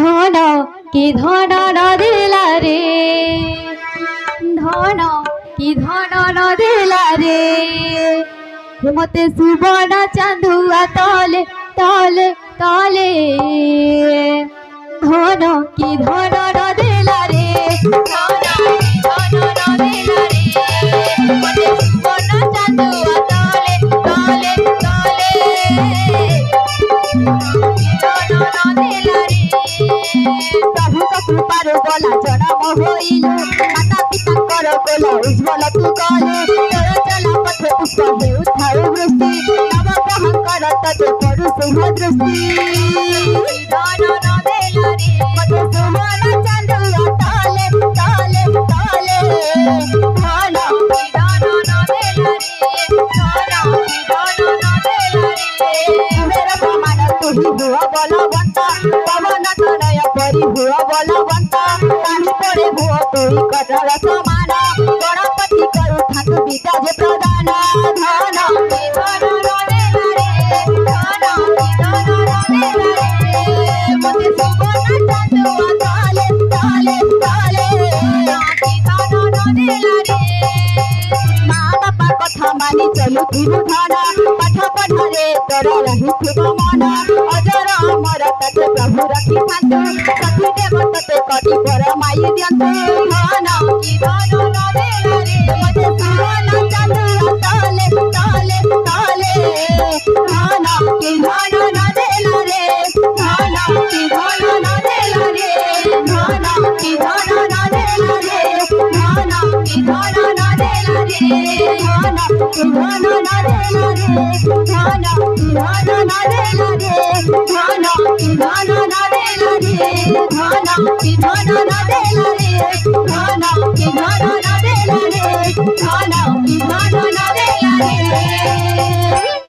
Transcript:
ধন কি ধন নদিলা রে ধন কি ধন নদিলা রে মতে সুবর্ণ চাঁদুয়া তলে তলে তলে ধন কি ধন নদিলা রে ধন কি ধন নদিলা রে মতে সুবর্ণ চাঁদুয়া তলে তলে তলে प्रभु कृपार गला जन्म होइलु माता पितांकर कोल उज्ज्वल तू कलु तोर चला पथ पुष्प हेउ थाउ वृष्टि नव ग्रहकर तते पडु शुभ दृष्टि दान न देला रे मते सुमन चांदुआ ताले ताले ताले धान की दान न देला रे धान की दान न देला रे मेरा प्रमाण तू ही हुआ बलवंता पवन तनय परि हुआ बलवंता ताहि परे हुआ तोई कटर समान गणपति करु ठाकु विद्या जे प्रदान धन की धन रदेला रे धन की धन रदेला रे मते सुबन चांदुआ ताले ताले ताले की धन रदेला रे माँ बापा कथा मानि चलु तिरु धन पाठ पढ़ारे तोर रहिथिब मन अजर अमर तते प्रभु रखि थांतु सखी देव तते कटी पर माई दियंतु धन की धन नदेला रे मते सुमन चांदुआ ताले ताले ताले धन की धन नदेला रे धन की धन नदेला रे धन की धन नदेला रे धन की धन नदेला रे धन की धन नदेला रे धन की धन नदेला रे धन की धन नदेला रे धन की धन नदेला रे धन की धन नदेला रे धन की धन नदेला रे।